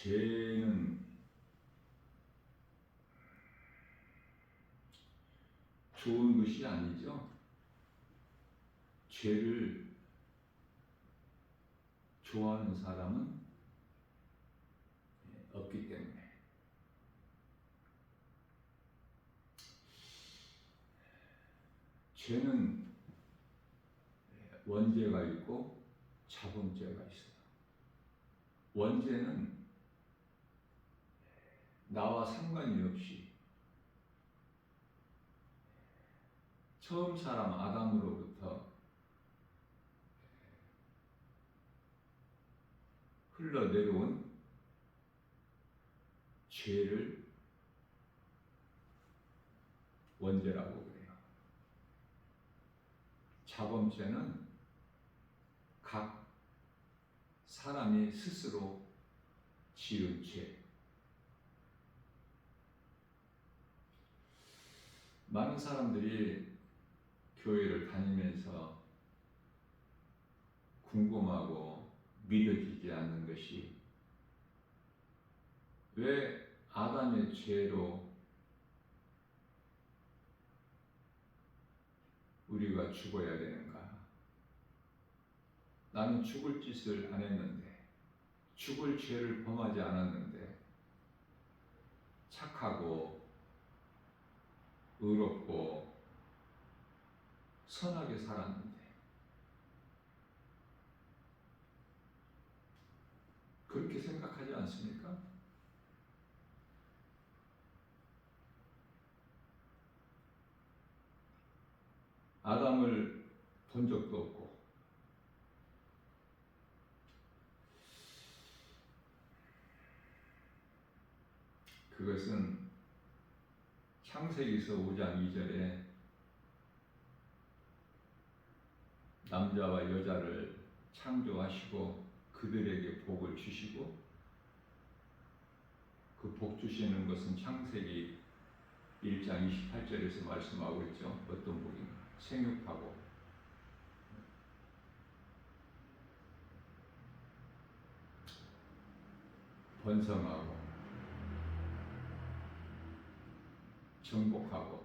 죄는 좋은 것이 아니죠. 죄를 좋아하는 사람은 없기 때문에. 죄는 원죄가 있고 자범죄가 있어요. 원죄는 나와 상관이 없이 처음 사람 아담으로부터 흘러내려온 죄를 원죄라고 그래요. 자범죄는 각 사람이 스스로 지은 죄. 많은 사람들이 교회를 다니면서 궁금하고 믿어지지 않는 것이 왜 아담의 죄로 우리가 죽어야 되는가? 나는 죽을 짓을 안 했는데, 죽을 죄를 범하지 않았는데, 착하고 의롭고 선하게 살았는데, 그렇게 생각하지 않습니까? 아담을 본 적도 없고, 그것은 창세기서 5장 2절에 남자와 여자를 창조하시고 그들에게 복을 주시고, 그 복 주시는 것은 창세기 1장 28절에서 말씀하고 있죠. 어떤 복인가? 생육하고 번성하고 정복하고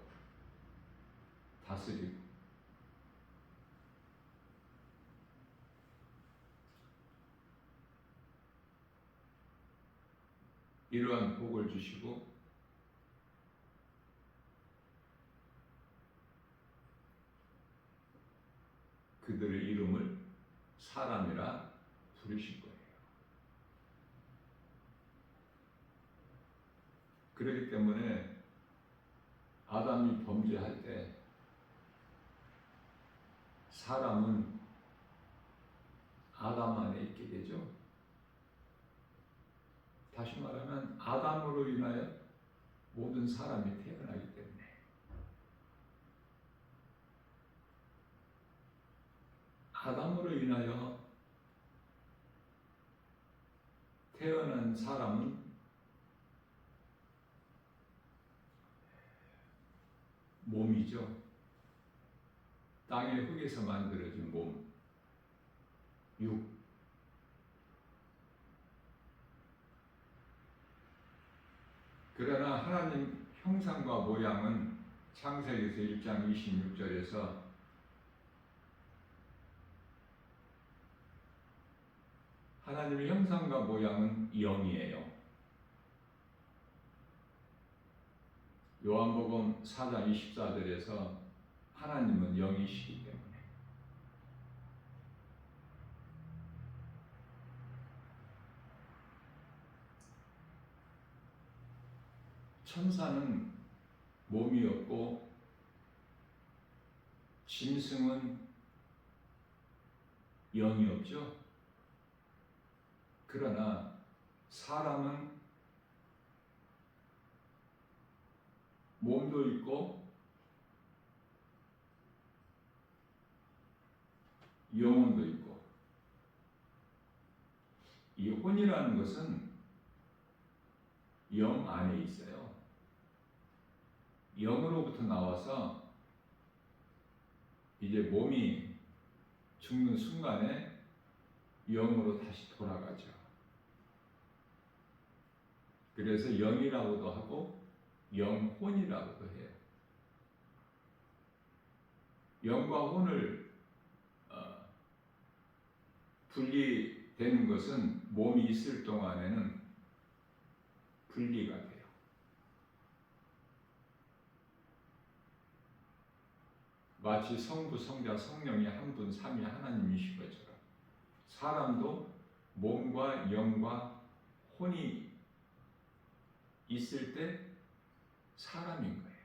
다스리고. 이러한 복을 주시고 그들의 이름을 사람이라 부르신 거예요. 그렇기 때문에 아담이 범죄할 때 사람은 아담 안에 있게 되죠. 다시 말하면 아담으로 인하여 모든 사람이 태어나기 때문에. 아담으로 인하여 태어난 사람은 몸이죠. 땅의 흙에서 만들어진 몸, 육. 그러나 하나님 형상과 모양은 창세기에서 1장 26절에서 하나님의 형상과 모양은 영이에요. 요한복음 4장 24절에서 하나님은 영이시기 때문에. 천사는 몸이 없고 짐승은 영이 없죠. 그러나 사람은 몸도 있고 영혼도 있고. 이 혼이라는 것은 영 안에 있어요. 영으로부터 나와서 이제 몸이 죽는 순간에 영으로 다시 돌아가죠. 그래서 영이라고도 하고 영혼이라고도 해요. 영과 혼을 분리되는 것은 몸이 있을 동안에는 분리가 돼요. 마치 성부, 성자, 성령이 한 분, 삼위 하나님이신 것처럼 사람도 몸과 영과 혼이 있을 때 사람인 거예요.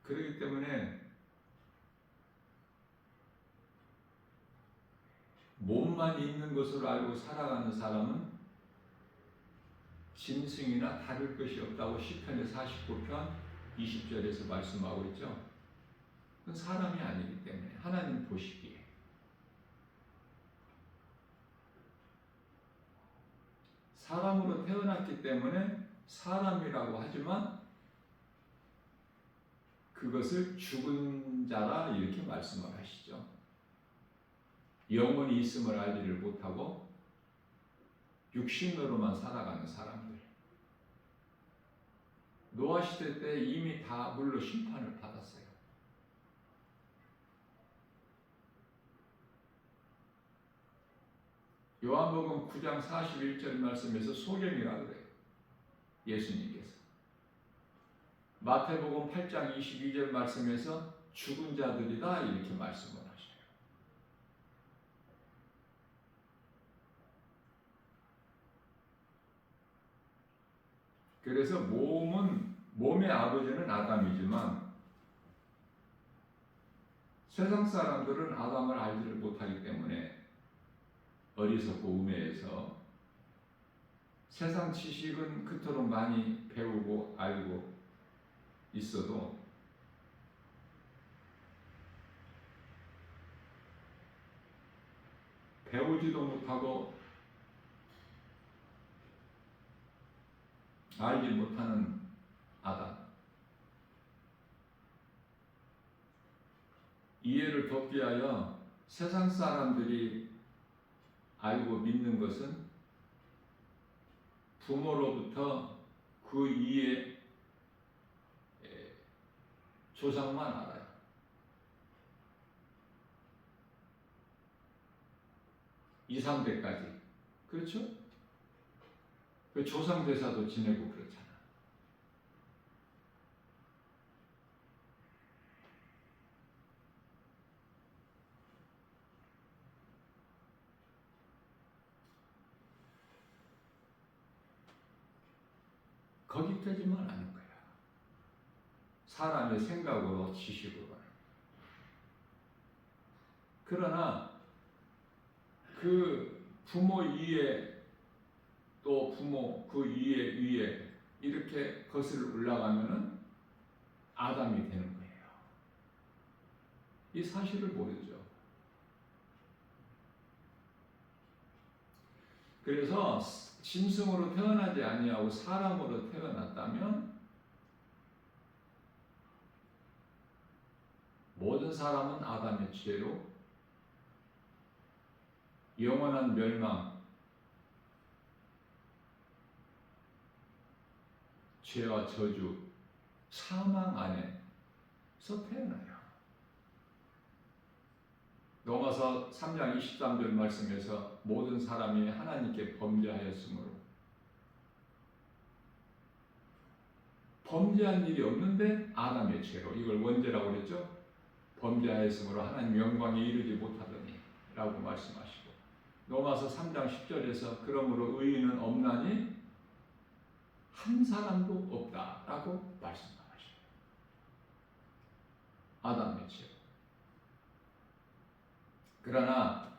그렇기 때문에 몸만 있는 것으로 알고 살아가는 사람은 짐승이나 다를 것이 없다고 시편의 49편 20절에서 말씀하고 있죠. 그건 사람이 아니기 때문에 하나님 보시기에 사람으로 태어났기 때문에 사람이라고 하지만 그것을 죽은 자라 이렇게 말씀을 하시죠. 영혼이 있음을 알지를 못하고 육신으로만 살아가는 사람들. 노아 시대 때 이미 다 물로 심판을 받았어요. 요한복음 9장 41절 말씀에서 소경이라고 그래요. 예수님께서. 마태복음 8장 22절 말씀에서 죽은 자들이다 이렇게 말씀을 하셔요. 그래서 몸의 아버지는 아담이지만 세상 사람들은 아담을 알지를 못하기 때문에 어리석고 우매해서 세상 지식은 그토록 많이 배우고 알고 있어도 배우지도 못하고 알지 못하는 아담. 이해를 돕기 위하여 세상 사람들이 알고 믿는 것은 부모로부터 그 이해 조상만 알아요. 이, 3대까지. 그렇죠? 그 조상 제사도 지내고 그렇잖아. 거기까지만 아는 거야. 사람의 생각으로 지식으로. 그러나 그 부모 이해 또 부모 그 위에 이렇게 거슬러 올라가면은 아담이 되는 거예요. 이 사실을 모르죠. 그래서 짐승으로 태어나지 아니하고 사람으로 태어났다면 모든 사람은 아담의 죄로 영원한 멸망, 죄와 저주, 사망 안에서 태어나요. 로마서 3장 23절 말씀에서 모든 사람이 하나님께 범죄하였으므로 범죄한 일이 없는데 아담의 죄로 이걸 원죄라고 그랬죠. 범죄하였으므로 하나님 영광에 이르지 못하더니 라고 말씀하시고 로마서 3장 10절에서 그러므로 의인은 없나니 한 사람도 없다라고 말씀하셔요. 아담의 죄. 그러나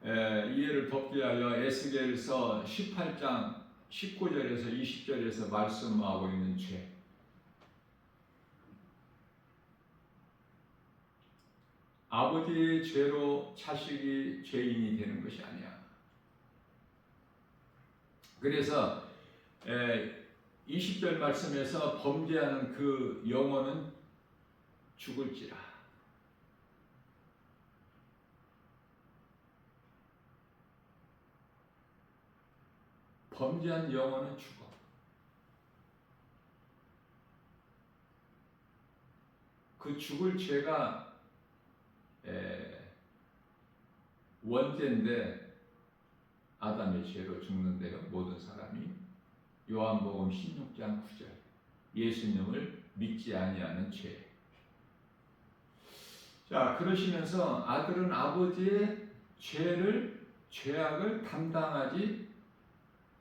이해를 돕기 위하여 에스겔서 18장 19절에서 20절에서 말씀하고 있는 죄. 아버지의 죄로 자식이 죄인이 되는 것이 아니야. 그래서 20절 말씀에서 범죄하는 그 영혼은 죽을지라. 범죄한 영혼은 죽어. 그 죽을 죄가 원죄인데 아담의 죄로 죽는데요. 모든 사람이. 요한복음 16장 9절. 예수님을 믿지 아니하는 죄. 자, 그러시면서 아들은 아버지의 죄악을 담당하지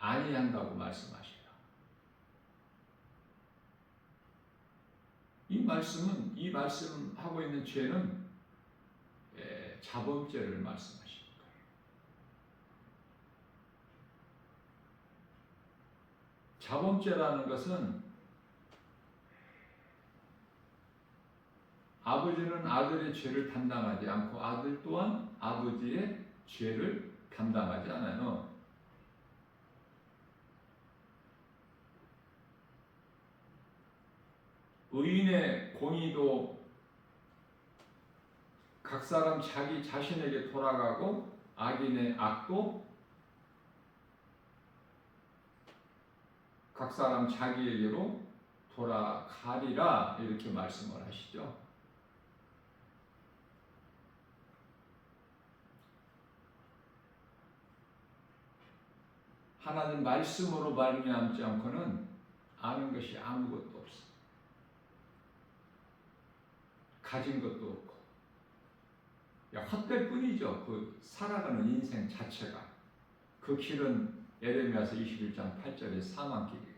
아니한다고 말씀하셔요. 이 말씀하고 있는 죄는 자범죄를 말씀하시는 거예요. 자범죄라는 것은 아버지는 아들의 죄를 담당하지 않고 아들 또한 아버지의 죄를 담당하지 않아요. 의인의 공의도 각 사람 자기 자신에게 돌아가고 악인의 악도 각 사람 자기에게로 돌아가리라 이렇게 말씀을 하시죠. 하나님 말씀으로 말미암지 않고는 아는 것이 아무것도 없어. 가진 것도 없고 헛될 뿐이죠. 그 살아가는 인생 자체가. 그 길은 에레미야서 21장 8절의 사망길이에요.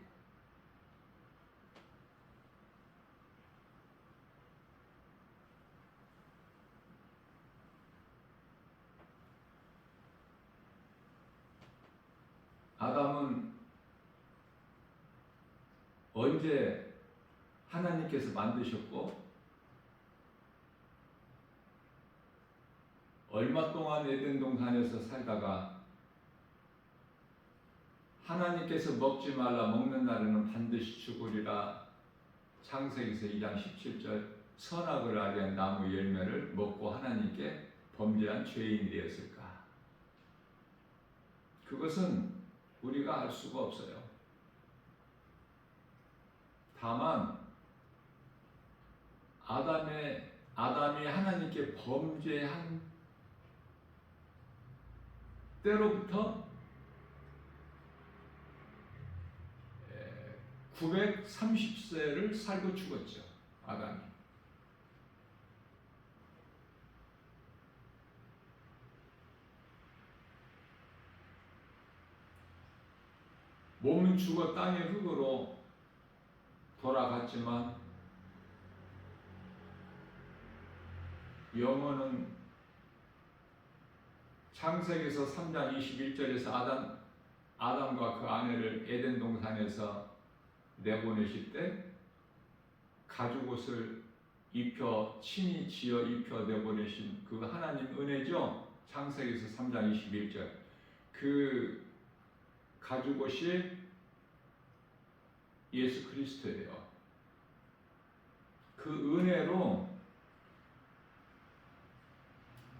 아담은 언제 하나님께서 만드셨고 얼마 동안 에덴 동산에서 살다가 하나님께서 먹지 말라 먹는 날에는 반드시 죽으리라 창세기서 2장 17절 선악을 알게 한 나무 열매를 먹고 하나님께 범죄한 죄인이 되었을까? 그것은 우리가 알 수가 없어요. 다만 아담이 하나님께 범죄한 때로부터 930세를 살고 죽었죠. 아담이. 몸은 죽어 땅의 흙으로 돌아갔지만 영혼은 창세기서 3장 21절에서 아담과 그 아내를 에덴 동산에서 내보내실 때 가죽옷을 친히 지어 입혀 내보내신 그 하나님 은혜죠. 창세기서 3장 21절. 그 가죽옷이 예수 그리스도예요. 그 은혜로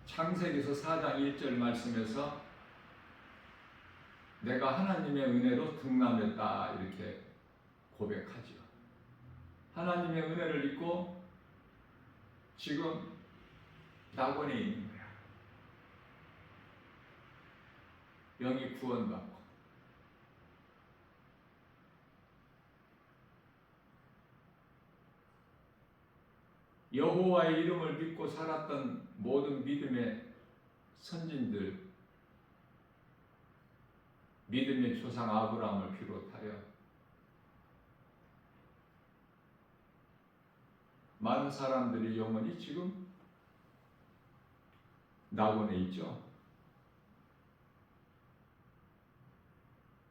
창세기서 4장 1절 말씀에서 내가 하나님의 은혜로 등남했다 이렇게 고백하죠. 하나님의 은혜를 입고 지금 낙원에 있는 거야. 영이 구원받고 여호와의 이름을 믿고 살았던 모든 믿음의 선진들, 믿음의 조상 아브라함을 비롯하여 많은 사람들이 영원히 지금 낙원에 있죠.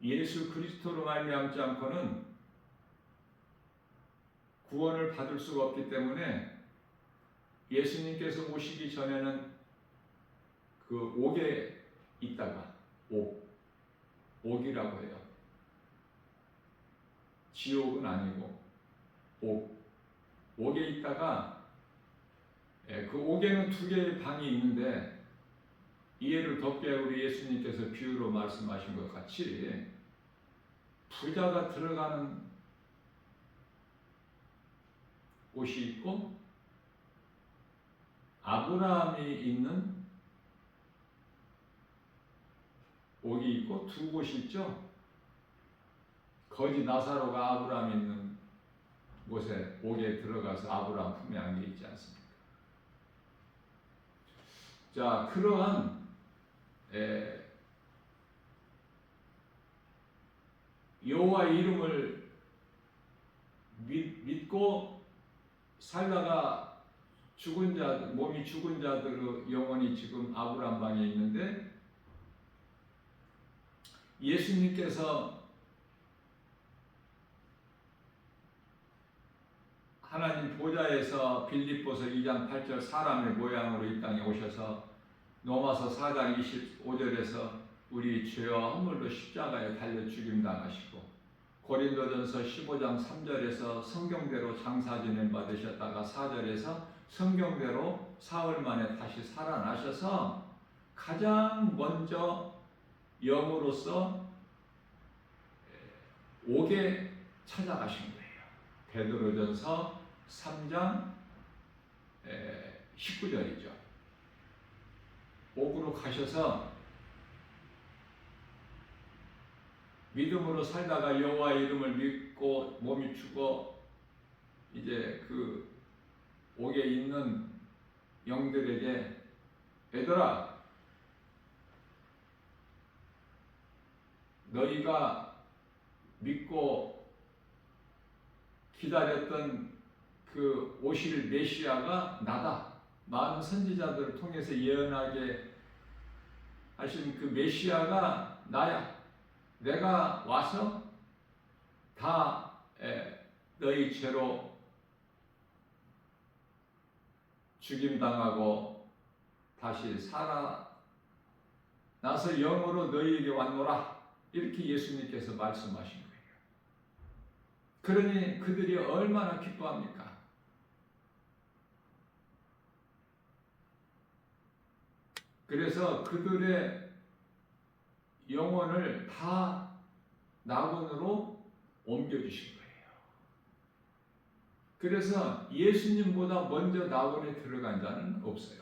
예수 그리스도로 말미암지 않고는 구원을 받을 수가 없기 때문에 예수님께서 오시기 전에는 그 옥에 있다가 옥이라고 해요. 지옥은 아니고 옥에 있다가 그 옥에는 2개의 방이 있는데 이해를 덮게 우리 예수님께서 비유로 말씀하신 것 같이 부자가 들어가는 옷이 있고 아브라함이 있는 옥이 있고 두 곳이 있죠. 거지 나사로가 아브라함이 있는 곳에 옥에 들어가서 아브라함 품에 안겨 있지 않습니까? 자, 그러한 여호와의 이름을 믿고 살다가 죽은 자들, 몸이 죽은 자들의 영혼이 지금 아브라함 방에 있는데, 예수님께서 하나님 보좌에서 빌립보서 2장 8절 사람의 모양으로 이 땅에 오셔서 로마서 4장 25절에서 우리 죄와 허물로 십자가에 달려 죽임당하시고, 고린도전서 15장 3절에서 성경대로 장사 지냄 받으셨다가 4절에서 성경대로 사흘 만에 다시 살아나셔서 가장 먼저 영으로서 옥에 찾아가신 거예요. 베드로전서 3장 19절이죠. 옥으로 가셔서 믿음으로 살다가 여호와의 이름을 믿고 몸이 죽어 이제 그 옥에 있는 영들에게, 얘들아, 너희가 믿고 기다렸던 그 오실 메시아가 나다. 많은 선지자들을 통해서 예언하게 하신 그 메시아가 나야. 내가 와서 다 너희 죄로 죽임당하고 다시 살아나서 영으로 너희에게 왔노라. 이렇게 예수님께서 말씀하신 거예요. 그러니 그들이 얼마나 기뻐합니까? 그래서 그들의 영혼을 다 낙원으로 옮겨주신 거예요. 그래서 예수님보다 먼저 낙원에 들어간 자는 없어요.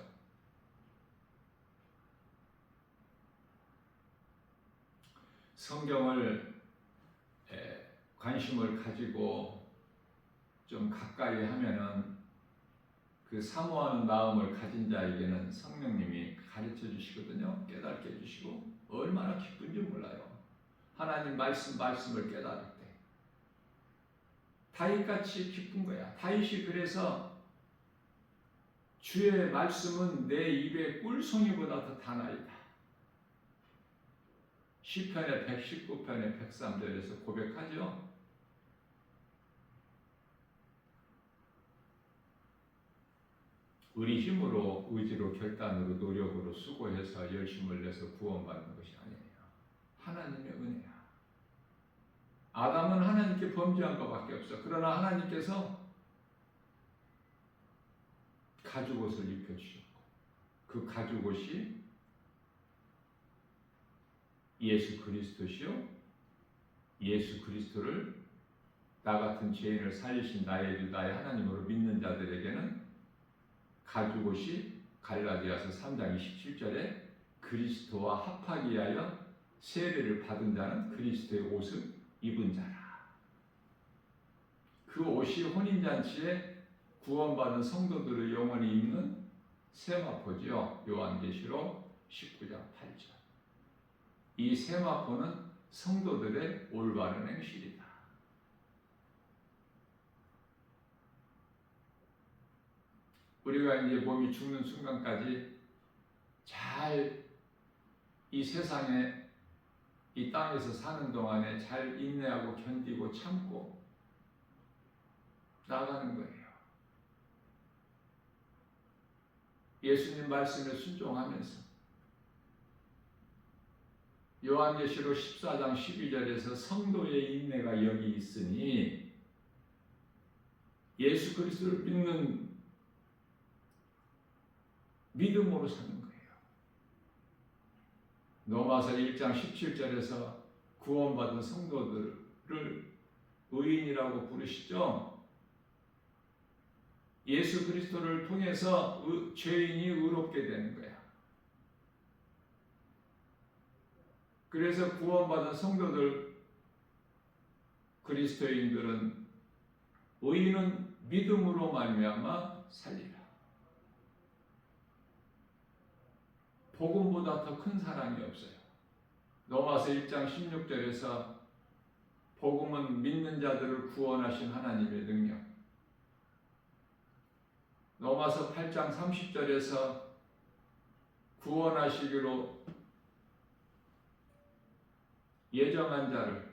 성경을 관심을 가지고 좀 가까이 하면은 그 사모하는 마음을 가진 자에게는 성령님이 가르쳐 주시거든요. 깨닫게 해주시고 얼마나 기쁜지 몰라요. 하나님 말씀을 깨달을 때 다윗같이 기쁜 거야. 다윗이 그래서 주의 말씀은 내 입의 꿀송이보다 더 다나이다. 시편의 119편의 103절에서 고백하죠. 우리 힘으로, 의지로, 결단으로, 노력으로, 수고해서 열심을 내서 구원받는 것이 아니에요. 하나님의 은혜야. 아담은 하나님께 범죄한 것밖에 없어. 그러나 하나님께서 가죽옷을 입혀주셨고, 그 가죽옷이 예수 그리스도시요, 예수 그리스도를 나 같은 죄인을 살리신 나의 하나님으로 믿는 자들에게는 가죽옷이 갈라디아서 3장 27절에 그리스도와 합하기 위하여 세례를 받은 자는 그리스도의 옷을 입은 자라. 그 옷이 혼인잔치에 구원받은 성도들의 영혼이 입는 세마포지요. 요한계시록 19장 8절. 이 세마포는 성도들의 올바른 행실이다. 우리가 이제 몸이 죽는 순간까지 잘 이 세상에, 이 땅에서 사는 동안에 잘 인내하고 견디고 참고 나가는 거예요. 예수님 말씀에 순종하면서. 요한계시록 14장 12절에서 성도의 인내가 여기 있으니 예수 그리스도를 믿는 믿음으로 사는 거예요. 로마서 1장 17절에서 구원받은 성도들을 의인이라고 부르시죠. 예수 그리스도를 통해서 죄인이 의롭게 되는 거야. 그래서 구원받은 성도들, 그리스도인들은 의인은 믿음으로 말미암아 살리라. 복음보다 더 큰 사랑이 없어요. 로마서 1장 16절에서 복음은 믿는 자들을 구원하신 하나님의 능력. 로마서 8장 30절에서 구원하시기로 예정한 자를,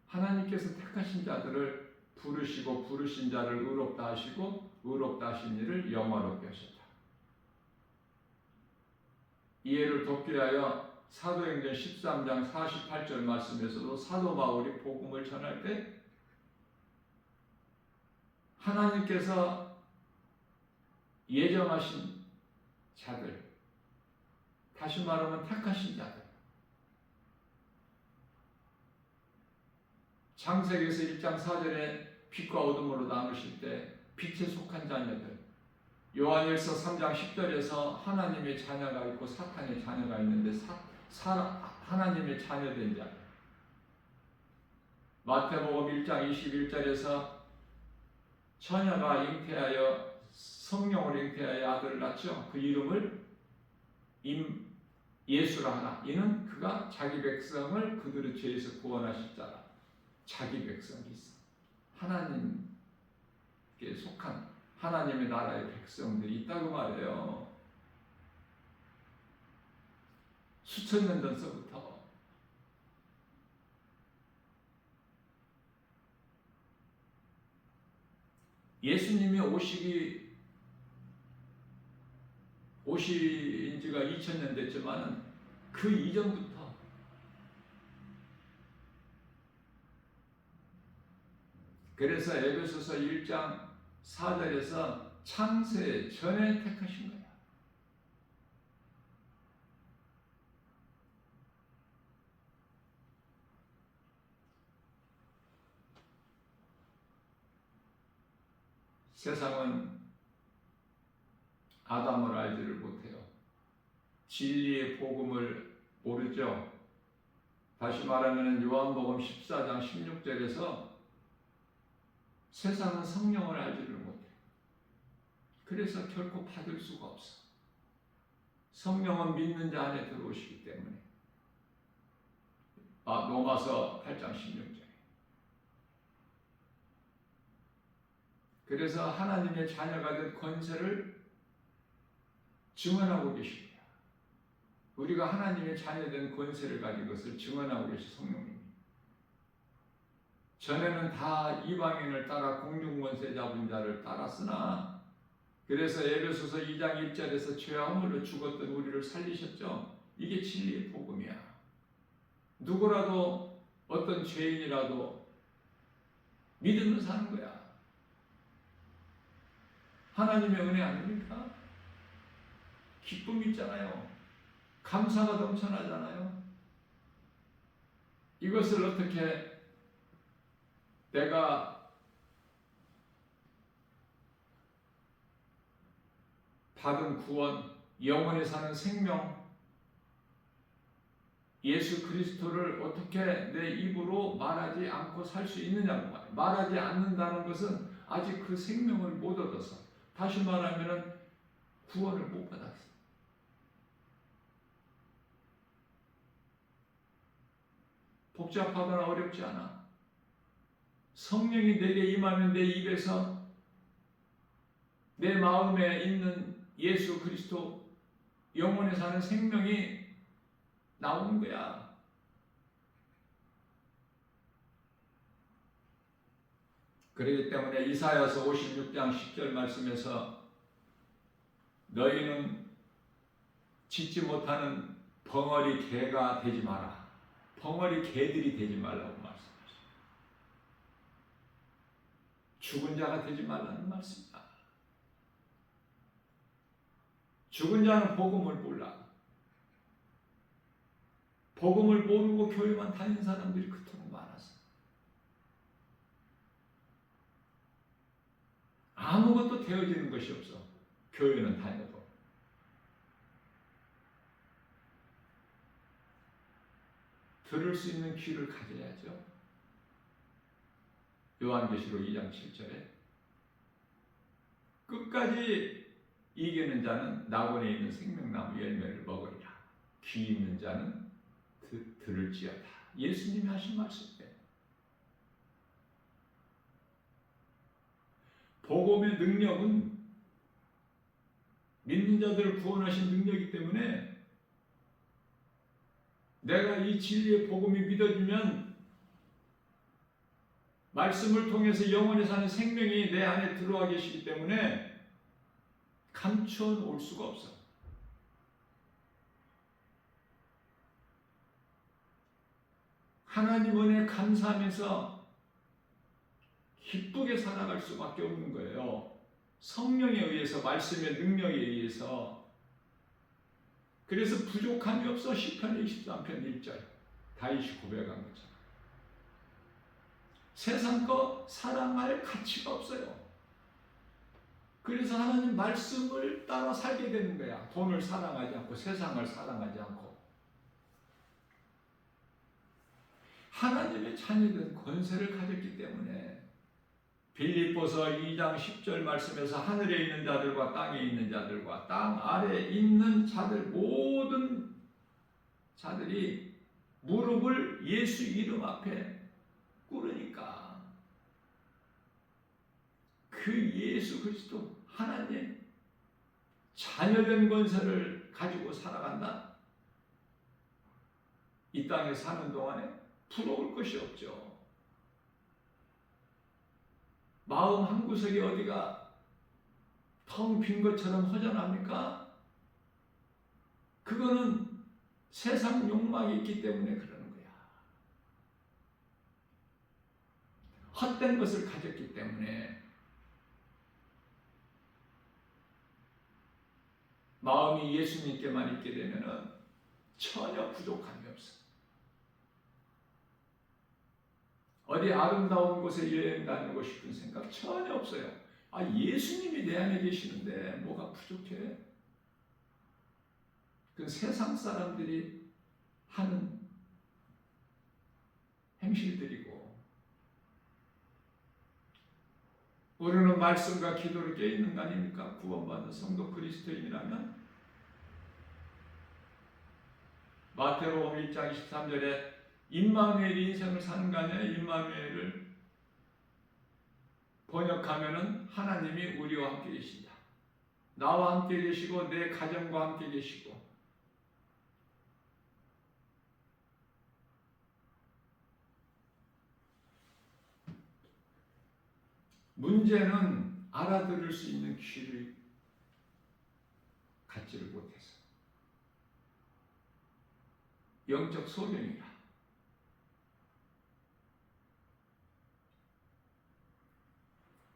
하나님께서 택하신 자들을 부르시고 부르신 자를 의롭다 하시고 의롭다 하신 이를 영화롭게 하셨다. 이해를 돕기 위하여 사도행전 13장 48절 말씀에서도 사도 바울이 복음을 전할 때 하나님께서 예정하신 자들, 다시 말하면 택하신 자들, 창세기에서 1장 4절에 빛과 어둠으로 나누실 때 빛에 속한 자녀들, 요한일서 3장 10절에서 하나님의 자녀가 있고 사탄의 자녀가 있는데 하나님의 자녀된 자, 마태복음 1장 21절에서 처녀가 잉태하여 성령을 잉태하여 아들을 낳죠. 그 이름을 예수라 하나. 이는 그가 자기 백성을 그들의 죄에서 구원하실 자라. 자기 백성이 있어. 하나님께 속한 하나님의 나라의 백성들이 있다고 말해요. 수천 년 전서부터. 예수님이 오신 지가 2000년 됐지만 그 이전부터 그래서 에베소서 1장 4절에서 창세 전에 택하신 거야. 세상은 아담을 알지를 못해요. 진리의 복음을 모르죠. 다시 말하면 요한복음 14장 16절에서 세상은 성령을 알지를 못해. 그래서 결코 받을 수가 없어. 성령은 믿는 자 안에 들어오시기 때문에. 로마서 8장 16절. 그래서 하나님의 자녀가 된 권세를 증언하고 계십니다. 우리가 하나님의 자녀된 권세를 가진 것을 증언하고 계신 성령님. 전에는 다 이방인을 따라 공중권세 잡은 자를 따랐으나 그래서 에베소서 2장 1절에서 죄와 허물로 죽었던 우리를 살리셨죠. 이게 진리의 복음이야. 누구라도 어떤 죄인이라도 믿으면 사는 거야. 하나님의 은혜 아닙니까? 기쁨이 있잖아요. 감사가 넘쳐나잖아요. 이것을 어떻게 내가 받은 구원, 영원히 사는 생명, 예수 그리스도를 어떻게 내 입으로 말하지 않고 살 수 있느냐고 말해요. 말하지 않는다는 것은 아직 그 생명을 못 얻어서, 다시 말하면 구원을 못 받았어. 복잡하거나 어렵지 않아. 성령이 내게 임하면 내 입에서 내 마음에 있는 예수 그리스도 영원히 사는 생명이 나오는 거야. 그렇기 때문에 이사야서 56장 10절 말씀에서 너희는 짓지 못하는 벙어리 개가 되지 마라. 벙어리 개들이 되지 말라고 말씀하십니다. 죽은 자가 되지 말라는 말씀이다. 죽은 자는 복음을 몰라. 복음을 모르고 교회만 다니는 사람들이 그토록 많았어. 아무것도 되어지는 것이 없어. 교회는 다녀도. 들을 수 있는 귀를 가져야죠. 요한계시록 2장 7절에 끝까지 이기는 자는 낙원에 있는 생명나무 열매를 먹으리라. 귀 있는 자는 들을지어다. 예수님이 하신 말씀이에요. 복음의 능력은 믿는 자들을 구원하신 능력이기 때문에 내가 이 진리의 복음이 믿어지면 말씀을 통해서 영원히 사는 생명이 내 안에 들어와 계시기 때문에 감추어 놓을 수가 없어. 하나님 은혜에 감사하면서 기쁘게 살아갈 수밖에 없는 거예요. 성령에 의해서, 말씀의 능력에 의해서. 그래서 부족함이 없어. 시편 23편 1절 다윗이 고백한 것처럼 세상 거 사랑할 가치가 없어요. 그래서 하나님 말씀을 따라 살게 되는 거야. 돈을 사랑하지 않고 세상을 사랑하지 않고 하나님의 자녀된 권세를 가졌기 때문에 빌립보서 2장 10절 말씀에서 하늘에 있는 자들과 땅에 있는 자들과 땅 아래에 있는 자들 모든 자들이 무릎을 예수 이름 앞에 꿇으니까 그 예수 그리스도 하나님 자녀된 권세를 가지고 살아간다. 이 땅에 사는 동안에 부러울 것이 없죠. 마음 한구석에 어디가 텅 빈 것처럼 허전합니까? 그거는 세상 욕망이 있기 때문에 그러는 거야. 헛된 것을 가졌기 때문에 마음이 예수님께만 있게 되면은 전혀 부족함이 없어. 어디 아름다운 곳에 여행 다니고 싶은 생각 전혀 없어요. 아, 예수님이 내 안에 계시는데 뭐가 부족해? 그 세상 사람들이 하는 행실들이고 우리는 말씀과 기도를 깨있는 거 아닙니까? 구원받은 성도 그리스도인이라면 마태복음 1장 23절에 임마누엘 인생을 사는 거 아니에요? 임마누엘을 번역하면은 하나님이 우리와 함께 계신다. 나와 함께 계시고 내 가정과 함께 계시고 문제는 알아들을 수 있는 귀를 갖지를 못해서 영적 소경이라.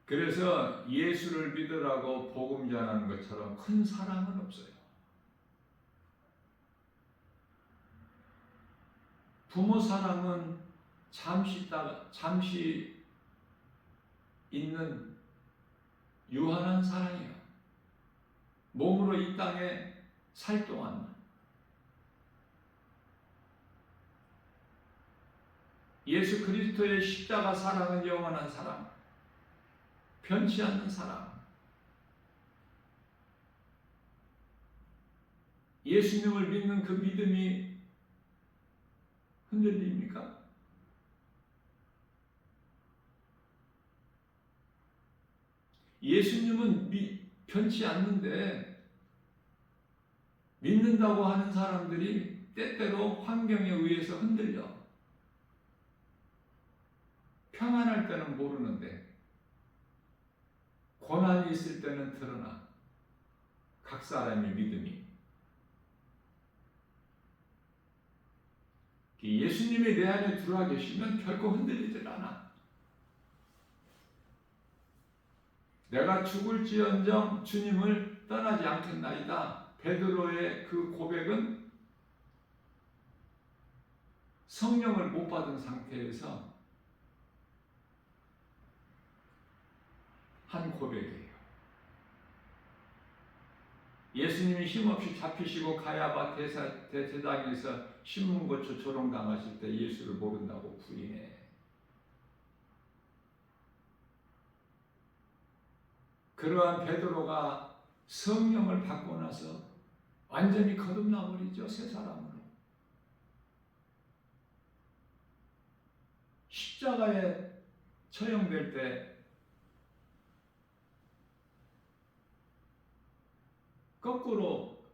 그래서 예수를 믿으라고 복음 전하는 것처럼 큰 사랑은 없어요. 부모 사랑은 잠시 있는 유한한 사랑이에요. 몸으로 이 땅에 살 동안. 예수 그리스도의 십자가 사랑은 영원한 사랑, 변치 않는 사랑. 예수님을 믿는 그 믿음이 흔들립니까? 예수님은 변치 않는데 믿는다고 하는 사람들이 때때로 환경에 의해서 흔들려. 평안할 때는 모르는데 고난이 있을 때는 드러나. 각 사람의 믿음이. 예수님이 내 안에 들어와 계시면 결코 흔들리질 않아. 내가 죽을지언정 주님을 떠나지 않겠나이다. 베드로의 그 고백은 성령을 못 받은 상태에서 한 고백이에요. 예수님이 힘없이 잡히시고 가야바 대제사장에서 신문고초 조롱당하실 때 예수를 모른다고 부인해. 그러한 베드로가 성령을 받고 나서 완전히 거듭나 버리죠. 새 사람으로. 십자가에 처형될 때 거꾸로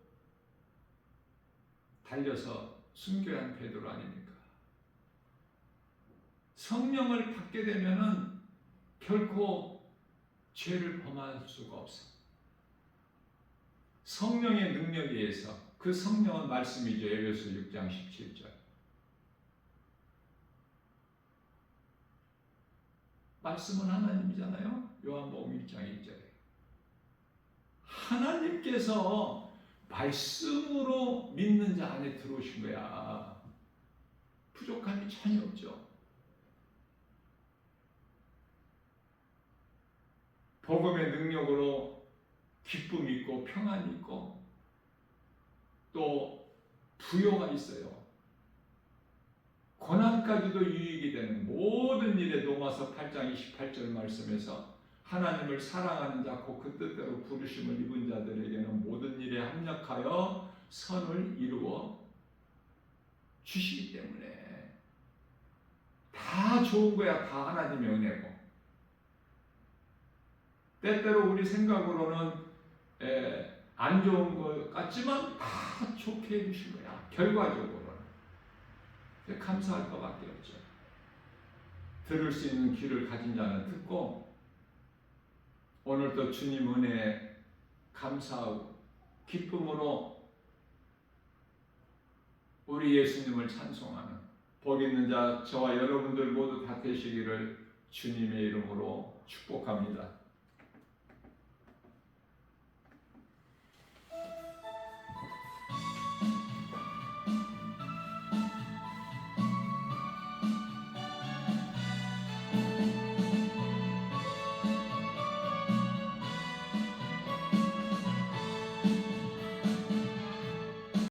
달려서 순교한 베드로 아닙니까? 성령을 받게 되면은 결코 죄를 범할 수가 없어. 성령의 능력에 의해서, 그 성령은 말씀이죠. 에베소 6장 17절. 말씀은 하나님이잖아요. 요한복음 1장 1절에. 하나님께서 말씀으로 믿는 자 안에 들어오신 거야. 부족함이 전혀 없죠. 복음의 능력으로 기쁨이 있고 평안이 있고 또 부요가 있어요. 고난까지도 유익이 되는 모든 일에 로마서 8장 28절 말씀에서 하나님을 사랑하는 자 곧 그 뜻대로 부르심을 입은 자들에게는 모든 일에 합력하여 선을 이루어 주시기 때문에 다 좋은 거야. 다 하나님의 은혜고. 때때로 우리 생각으로는 안 좋은 것 같지만 다 좋게 해주신 거야. 결과적으로는. 감사할 것밖에 없죠. 들을 수 있는 귀를 가진 자는 듣고 오늘도 주님 은혜에 감사하고 기쁨으로 우리 예수님을 찬송하는 복 있는 자 저와 여러분들 모두 다 되시기를 주님의 이름으로 축복합니다.